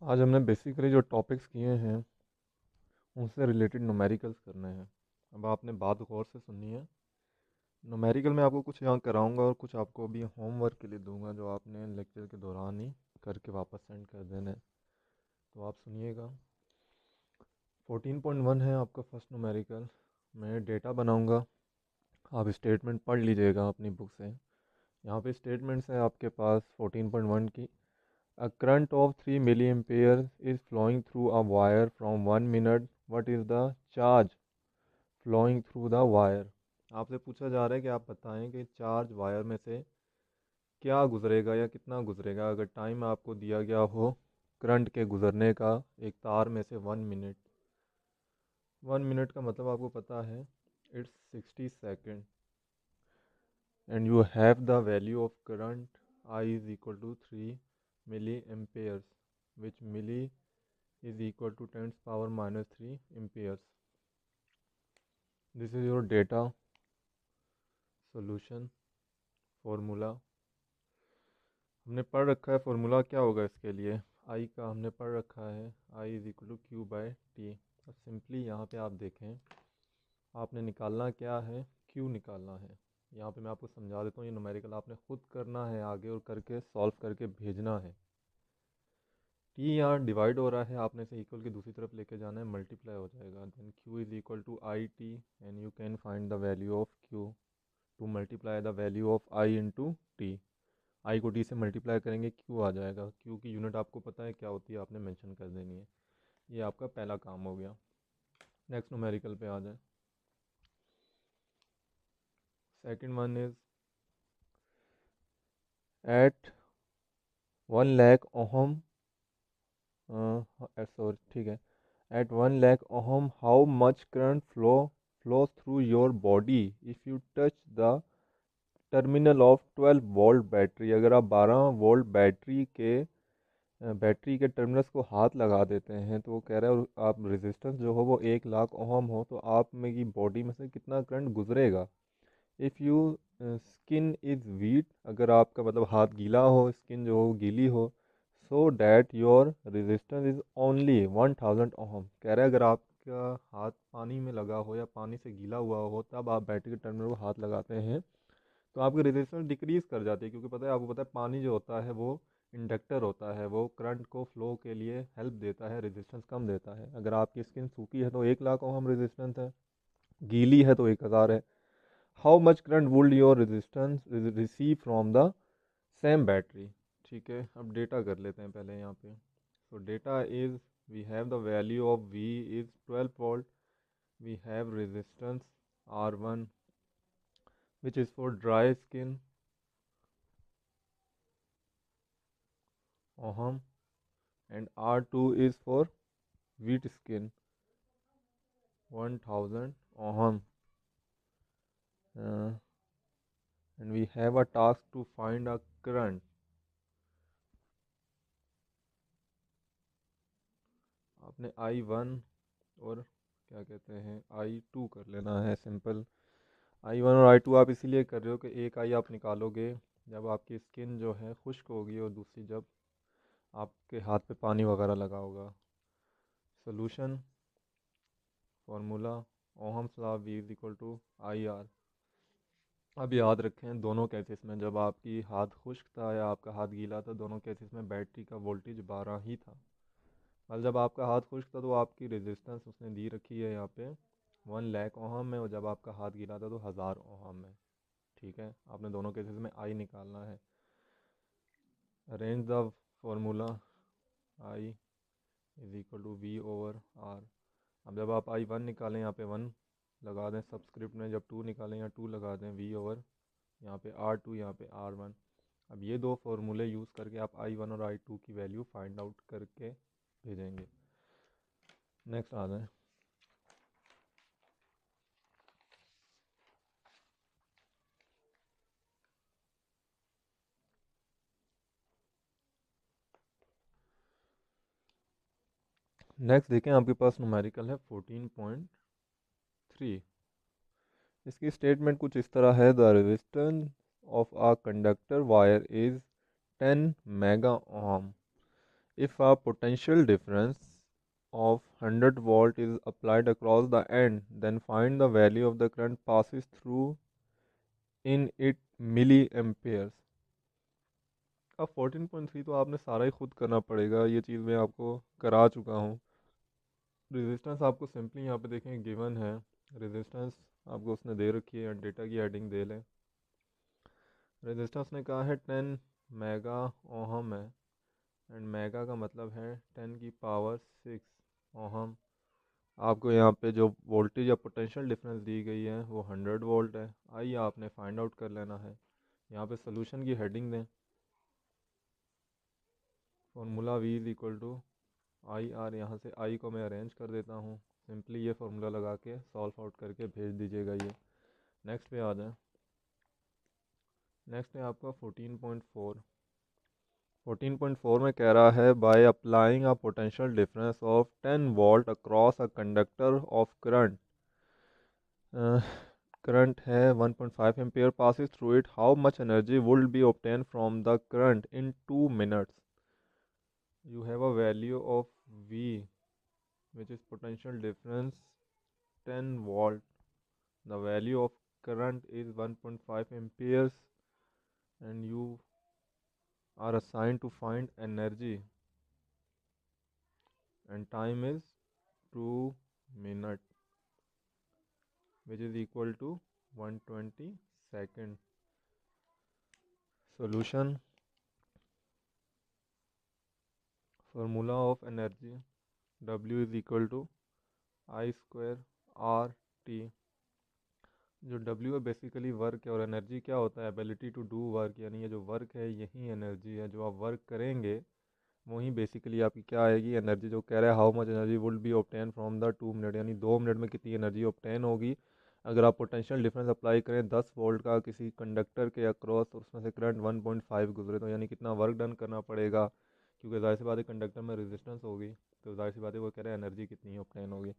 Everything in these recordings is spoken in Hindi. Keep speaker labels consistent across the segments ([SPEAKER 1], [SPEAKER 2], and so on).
[SPEAKER 1] आज हमने बेसिकली जो टॉपिक्स किए हैं उनसे रिलेटेड न्यूमेरिकल्स करने हैं। अब आपने बात गौर से सुननी है। न्यूमेरिकल में आपको कुछ यहाँ कराऊंगा और कुछ आपको अभी होमवर्क के लिए दूंगा जो आपने लेक्चर के दौरान ही करके वापस सेंड कर देना है। तो आप सुनिएगा। 14.1 है आपका फर्स्ट न्यूमेरिकल। मैं डेटा बनाऊंगा, आप स्टेटमेंट पढ़ लीजिएगा अपनी बुक से। यहाँ पे स्टेटमेंट्स है आपके पास 14.1 की। A current of 3 milliampere is flowing through a wire from 1 minute. What is the charge flowing through the wire? आपसे पूछा जा रहा है कि आप बताएं कि चार्ज वायर में से क्या गुजरेगा या कितना गुजरेगा अगर टाइम आपको दिया गया हो करंट के गुजरने का एक तार में से 1 मिनट। 1 मिनट का मतलब आपको पता है it's 60 second. And you have the value of current I is equal to 3 milli amperes, which milli is equal to 10 power minus 3 amperes. This is your data solution formula. हमने पढ़ रखा है फॉर्मूला क्या होगा इसके लिए। आई का हमने पढ़ रखा है, I is equal to Q by T. अब सिंपली यहाँ पे आप देखें, आपने निकालना क्या है, क्यू निकालना है। यहाँ पे मैं आपको समझा देता हूँ, ये न्यूमेरिकल आपने खुद करना है आगे और करके सॉल्व करके भेजना है। टी यहाँ डिवाइड हो रहा है, आपने से इक्वल की दूसरी तरफ लेके जाना है, मल्टीप्लाई हो जाएगा। Then Q is equal to I T and you can find the value of Q to multiply the value of I into T. I को टी से मल्टीप्लाई करेंगे, क्यू आ जाएगा। क्यू की यूनिट आपको पता है क्या होती है, आपने मेंशन कर देनी है। ये आपका पहला काम हो गया। नेक्स्ट न्यूमेरिकल पे आ जाए। Second one is at 1 lakh ohm, sorry ठीक है, at 1 lakh ohm how much current flows through your body if you touch the terminal of 12 volt battery. अगर आप 12 वोल्ट बैटरी के टर्मिनल्स को हाथ लगा देते हैं तो वो कह रहा है आप रेजिस्टेंस जो हो वो 1 लाख ओहम हो तो आप में की बॉडी में से कितना करंट गुजरेगा। If you skin is wheat, अगर आपका मतलब हाथ गीला हो, स्किन जो हो गीली हो, so that your resistance is only 1000 ohm. कह रहा है अगर आपका हाथ पानी में लगा हो या पानी से गीला हुआ हो तब आप बैटरी के टर्मिनल को हाथ लगाते हैं तो आपकी रेजिस्टेंस डिक्रीज़ कर जाती है, क्योंकि पता है आपको पता है पानी जो होता है वो इंडक्टर होता है, वो करंट को फ्लो के लिए हेल्प देता है, रेजिस्टेंस कम देता है। अगर आपकी स्किन सूखी है तो 1 लाख ओहम रेजिस्टेंस है, गीली है तो 1000 है। How much current would your resistance receive from the same battery. ठीक है, अब डेटा कर लेते हैं पहले यहाँ पे। So data is, we have the value of V is 12 volt, we have resistance R1 which is for dry skin ohm and R2 is for wet skin 1000 ohm. uh, and we have a task to find a current। आपने I1 और क्या कहते हैं I2 कर लेना है सिंपल। I1 और I2 आप इसीलिए कर रहे हो कि एक आई आप निकालोगे जब आपकी स्किन जो है खुश्क होगी और दूसरी जब आपके हाथ पे पानी वगैरह लगा होगा। Solution formula ohm's law V is equal to IR। अब याद रखें दोनों केसेस में, जब आपकी हाथ खुश्क था या आपका हाथ गीला था, दोनों केसेस में बैटरी का वोल्टेज 12 ही था। मतलब जब आपका हाथ खुश्क था तो आपकी रेजिस्टेंस उसने दी रखी है यहाँ पे 1 लाख ओहम में, और जब आपका हाथ गीला था तो 1000 ओहम में। ठीक है, आपने दोनों केसेस में आई निकालना है। Arrange the formula I is equal to V over R. अब जब आप I1 निकालें यहाँ पे 1 लगा दें सबस्क्रिप्ट में, जब 2 निकालें यहाँ 2 लगा दें, वी ओवर यहाँ पे R2 यहाँ पे R1। अब ये दो फार्मूले यूज़ करके आप I1 और I2 की वैल्यू फाइंड आउट करके भेजेंगे। नेक्स्ट आ जाए। नेक्स्ट देखें, आपके पास न्यूमेरिकल है 14.3। इसकी स्टेटमेंट कुछ इस तरह है, the resistance of a conductor wire is 10 mega ohm. If a potential difference of 100 volt is applied across the end, then find the value of the current passes through in it milliamperes। अब 14.3 तो आपने सारा ही खुद करना पड़ेगा, ये चीज़ मैं आपको करा चुका हूँ। रेजिस्टेंस आपको सिंपली यहाँ पे देखें गिवन है, रेजिस्टेंस आपको उसने दे रखी है, डेटा की हेडिंग दे लें। रेजिस्टेंस ने कहा है 10 मेगा ओहम है, एंड मेगा का मतलब है 10 की पावर 6 ओहम। आपको यहाँ पे जो वोल्टेज या पोटेंशियल डिफरेंस दी गई है वो 100 वोल्ट है। आइए आपने फाइंड आउट कर लेना है। यहाँ पे सोल्यूशन की हेडिंग दें, formula V is equal to I R. यहाँ से आई को मैं अरेंज कर देता हूँ, सिंपली ये फार्मूला लगा के सॉल्व आउट करके भेज दीजिएगा। ये नेक्स्ट पे आ जाए। नेक्स्ट है आपका 14.4। 14.4 में कह रहा है by applying a potential difference of 10 volt across a conductor of current, current है 1.5 ampere passes through it, how much energy would be obtained from the current in 2 minutes? You have a value of V, which is potential difference 10 volt. The value of current is 1.5 amperes, and you are assigned to find energy, and time is 2 minutes, which is equal to 120 seconds. Solution: formula of energy W is equal to I square R T। जो W है बेसिकली वर्क है, और एनर्जी क्या होता है? एबिलिटी टू डू वर्क, यानी ये जो वर्क है यही एनर्जी है। जो आप वर्क करेंगे वही बेसिकली आपकी क्या आएगी? एनर्जी। जो कह रहा है how much energy would be obtain from the 2 minute, यानी 2 मिनट में कितनी एनर्जी ऑब्टेन होगी अगर आप पोटेंशियल डिफरेंस अप्लाई करें 10 वोल्ट का किसी कंडक्टर के अक्रॉस, और उसमें से करंट 1.5 गुजरे, तो यानी कितना वर्क डन करना पड़ेगा। क्योंकि जाहिर सी बात है कंडक्टर में रेजिस्टेंस होगी, तो जाहिर सी बात है वो कह रहे हैं एनर्जी कितनी ऑब्टेन होगी।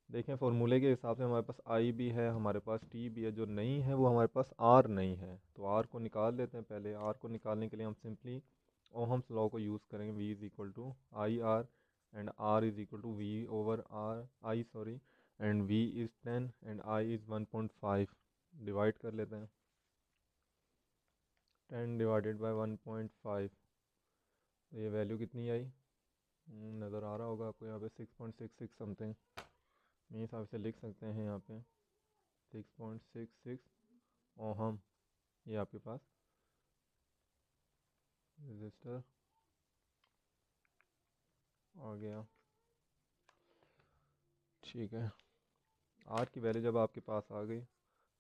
[SPEAKER 1] देखें फार्मूले के हिसाब से हमारे पास आई भी है, हमारे पास टी भी है, जो नहीं है वो हमारे पास आर नहीं है। तो आर को निकाल देते हैं। पहले आर को निकालने के लिए हम सिंपली ओहम्स लॉ को यूज़ करेंगे। V is equal to I R, and R is equal to V over R I, sorry, and V is 10 and I is 1.5। Divide कर लेते हैं, 10 डिवाइडेड बाई 1.5, तो ये वैल्यू कितनी आई? नज़र आ रहा होगा आपको यहाँ पे 6.66 समथिंग। मेरे हिसाब से लिख सकते हैं यहाँ पे 6.66 ओहम। ये आपके पास रजिस्टर आ गया। ठीक है, आर की वैल्यू जब आपके पास आ गई,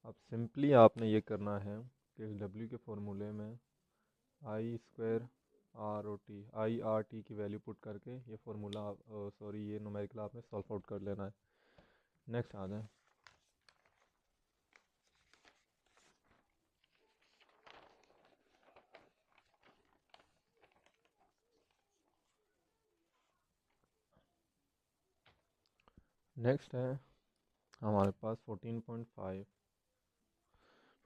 [SPEAKER 1] अब सिंपली आपने ये करना है कि इस डब्ल्यू के फॉर्मूले में I square R O T, I R T की वैल्यू पुट करके ये फार्मूला, सॉरी, ये न्यूमेरिकल आपने सॉल्व आउट कर लेना है। नेक्स्ट आ जाए। नेक्स्ट है हमारे पास 14.5।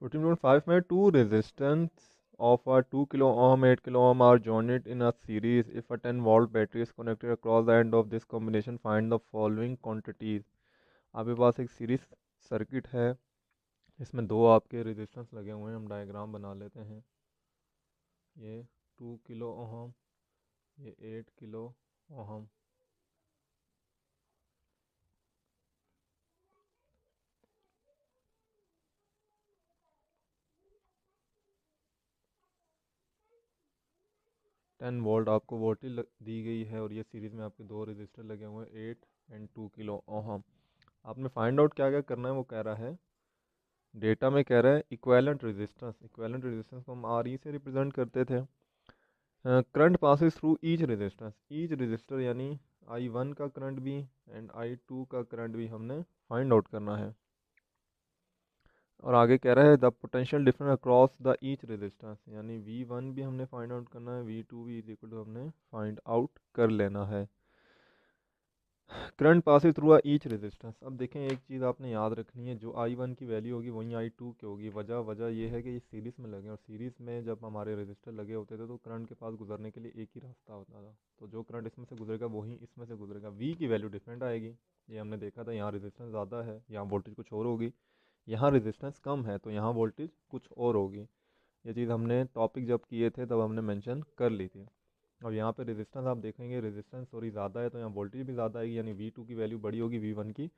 [SPEAKER 1] 14.5 में to resistance of a 2 kilo ohm 8 kilo ohm are joined in a series. If a 10 volt battery is connected across the end of this combination, find the following quantities। आपके पास एक सीरीज सर्किट है, इसमें दो आपके रेजिस्टेंस लगे हुए हैं। हम डायग्राम बना लेते हैं। ये 2 किलो ओहम, ये 8 किलो ओहम। टेन वोल्ट आपको वोल्टेज दी गई है, और ये सीरीज़ में आपके दो रजिस्टर लगे हुए हैं 8 एंड 2 किलो ओहम। आपने फाइंड आउट क्या क्या करना है वो कह रहा है, डेटा में कह रहा है इक्वेलेंट रेजिस्टेंस। इक्वेलेंट रेजिस्टेंस को हम आर ई से रिप्रेजेंट करते थे। Current passes through each resistance, each resistor यानी आई वन का करंट भी एंड आई टू का करंट भी हमने फाइंड आउट करना है। और आगे कह रहा है the potential difference across the each resistance, यानी वी वन भी हमने फाइंड आउट करना है, वी टू भी इज इक्वल टू हमने फाइंड आउट कर लेना है। Current passes through each resistance. अब देखें एक चीज़ आपने याद रखनी है, जो आई वन की वैल्यू होगी वहीं आई टू की होगी। वजह ये है कि ये सीरीज़ में लगे, और सीरीज़ में जब हमारे रजिस्टर लगे होते थे तो करंट के पास गुजरने के लिए एक ही रास्ता होता था, तो जो करंट इसमें से गुजरेगा वही इसमें से गुजरेगा। वी की वैल्यू डिफरेंट आएगी, ये हमने देखा था। यहाँ रेजिस्टेंस ज़्यादा है, यहाँ वोल्टेज कुछ और होगी। यहाँ रेजिस्टेंस कम है तो यहाँ वोल्टेज कुछ और होगी। ये चीज़ हमने टॉपिक जब किए थे तब हमने मेंशन कर ली थी। और यहाँ पे रेजिस्टेंस आप देखेंगे, रेजिस्टेंस थोड़ी ज़्यादा है तो यहाँ वोल्टेज भी ज़्यादा आएगी, यानी V2 की वैल्यू बड़ी होगी, V1 की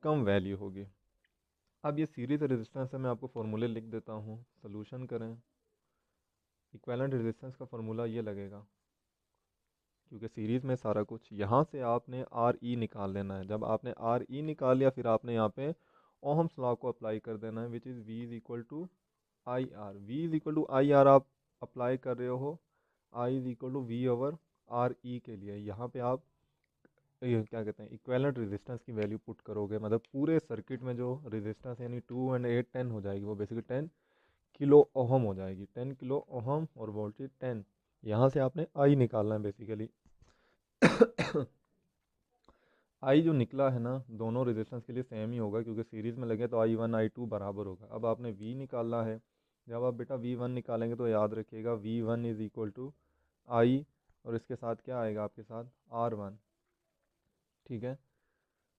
[SPEAKER 1] कम वैल्यू होगी। अब ये सीरीज रेजिस्टेंस है, मैं आपको फॉर्मूले लिख देता हूँ, सोल्यूशन करें। इक्विवेलेंट रेजिस्टेंस का फार्मूला ये लगेगा, क्योंकि सीरीज़ में सारा कुछ, यहाँ से आपने आर ई निकाल लेना है। जब आपने आर ई निकाल लिया फिर आपने यहाँ पे ओहम्स लॉ को अप्लाई कर देना है, which is V is equal to I R. V is equal to I R आप अप्लाई कर रहे हो I is equal to V over R E के लिए। यहाँ पे आप ये क्या कहते हैं, इक्विवेलेंट रेजिस्टेंस की वैल्यू पुट करोगे, मतलब पूरे सर्किट में जो रेजिस्टेंस यानी 2 एंड 8 10 हो जाएगी, वो बेसिकली 10 किलो ओहम हो जाएगी। 10 किलो ओहम और वोल्टेज 10। यहाँ से आपने आई निकालना है बेसिकली। आई जो निकला है ना, दोनों रेजिस्टेंस के लिए सेम ही होगा, क्योंकि सीरीज़ में लगे तो I1 I2 बराबर होगा। अब आपने V निकालना है। जब आप बेटा V1 निकालेंगे तो याद रखिएगा V1 इज़ इक्वल टू आई, और इसके साथ क्या आएगा आपके साथ R1, ठीक है।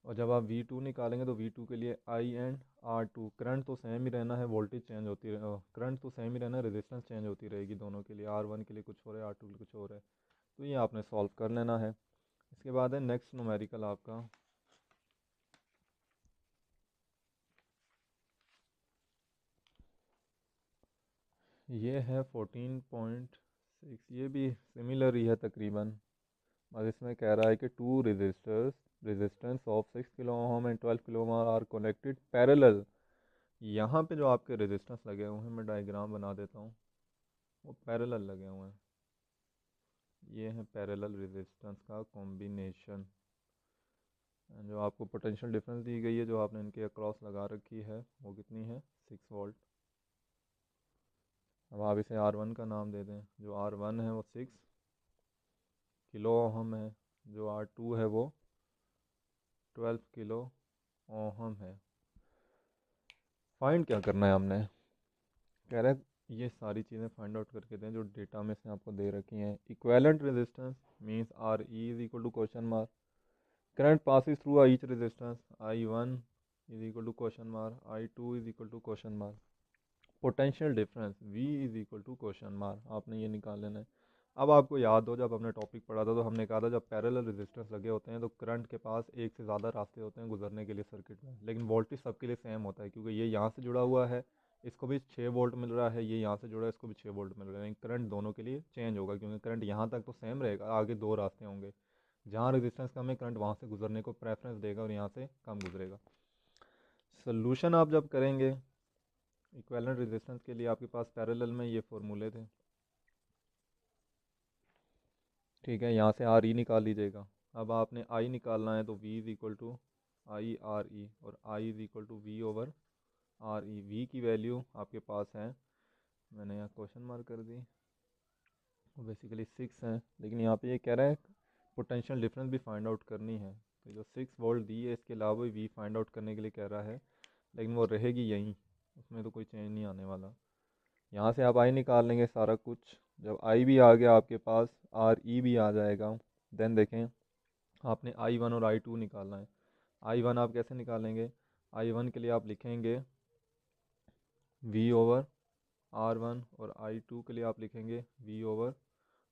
[SPEAKER 1] और जब आप V2 निकालेंगे तो V2 के लिए I एंड R2। करंट तो सेम ही रहना है, वोल्टेज चेंज होती रहे, करंट तो सेम ही रहना है, रेजिस्टेंस चेंज होती रहेगी दोनों के लिए। R1 के लिए कुछ और है, R2 के लिए कुछ और है। तो ये आपने सॉल्व कर लेना है। इसके बाद है नेक्स्ट न्यूमेरिकल आपका, ये है 14.6। ये भी सिमिलर ही है तकरीबन, और इसमें कह रहा है कि two resistors resistance of 6 kilo ohm and 12 kilo ohm are connected parallel. यहाँ पे जो आपके रेजिस्टेंस लगे हुए हैं, मैं डायग्राम बना देता हूँ, वो पैरेलल लगे हुए हैं। ये है पैरेलल रेजिस्टेंस का कॉम्बिनेशन। जो आपको पोटेंशियल डिफरेंस दी गई है, जो आपने इनके अक्रॉस लगा रखी है, वो कितनी है, 6 वोल्ट। अब आप इसे R1 का नाम दे दें। जो R1 है वो 6 किलो ओहम है, जो R2 है वो 12 किलो ओहम है। फाइंड क्या करना है हमने, कह रहे हैं ये सारी चीज़ें फाइंड आउट करके दें जो डेटा में से आपको दे रखी हैं। Equivalent resistance means R E is equal to question mark, current passes through each resistance I1 is equal to question mark, I2 is equal to question mark, potential difference V is equal to question mark. आपने ये निकाल लेना है। अब आपको याद हो, जब हमने टॉपिक पढ़ा था तो हमने कहा था जब पैरेलल रेजिस्टेंस लगे होते हैं तो करंट के पास एक से ज़्यादा रास्ते होते हैं गुजरने के लिए सर्किट में, लेकिन वोल्टेज सबके लिए सेम होता है, क्योंकि ये यहाँ से जुड़ा हुआ है, इसको भी 6 वोल्ट मिल रहा है, ये यहाँ से जुड़ा है, इसको भी 6 वोल्ट मिल रहा है, लेकिन करंट दोनों के लिए चेंज होगा, क्योंकि करंट यहाँ तक तो सेम रहेगा, आगे दो रास्ते होंगे। जहाँ रेजिस्टेंस कम है करंट वहाँ से गुजरने को प्रेफरेंस देगा और यहाँ से कम गुजरेगा। सोल्यूशन आप जब करेंगे इक्विवेलेंट रेजिस्टेंस के लिए, आपके पास पैरेलल में ये फॉर्मूले थे, ठीक है। यहाँ से आर ई निकाल लीजिएगा। अब आपने आई निकालना है तो V is equal to I R E, और I is equal to V over R E. V की वैल्यू आपके पास है, मैंने यहाँ क्वेश्चन मार्क कर दी, वो बेसिकली 6 है, लेकिन यहाँ पे ये कह रहा है पोटेंशियल डिफरेंस भी फाइंड आउट करनी है। तो जो 6 वोल्ट दी है इसके अलावा वी फाइंड आउट करने के लिए कह रहा है, लेकिन वो रहेगी यहीं, उसमें तो कोई चेंज नहीं आने वाला। यहाँ से आप आई निकाल लेंगे सारा कुछ। जब आई भी आ गया आपके पास, आर ई भी आ जाएगा। देन देखें, आपने I1 और I2 निकालना है। I1 आप कैसे निकालेंगे, I1 के लिए आप लिखेंगे V ओवर R1, और I2 के लिए आप लिखेंगे V ओवर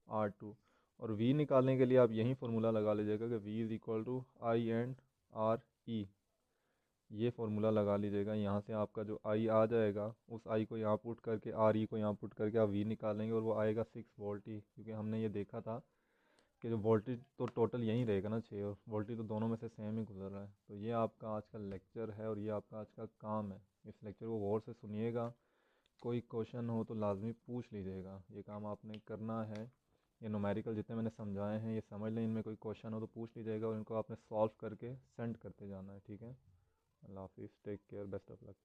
[SPEAKER 1] R2। और V निकालने के लिए आप यही फार्मूला लगा लीजिएगा कि V is equal to I and R E. ये फार्मूला लगा लीजिएगा। यहाँ से आपका जो I आ जाएगा, उस I को यहाँ पुट करके, आर ई को यहाँ पुट करके आप V निकालेंगे, और वो आएगा 6 वोल्ट ही, क्योंकि हमने ये देखा था कि जो वोल्टेज तो टोटल यहीं रहेगा ना, 6 वोल्टेज तो दोनों में से सेम ही गुजर रहा है। तो ये आपका आज का लेक्चर है और ये आपका आज का काम है। इस लेक्चर को गौर से सुनिएगा, कोई क्वेश्चन हो तो लाजमी पूछ लीजिएगा, ये काम आपने करना है। ये न्यूमेरिकल जितने मैंने समझाए हैं ये समझ लें, इनमें कोई क्वेश्चन हो तो पूछ लीजिएगा, और इनको आपने सॉल्व करके सेंड करते जाना है, ठीक है। अल्लाह हाफिज़, take care, best of luck.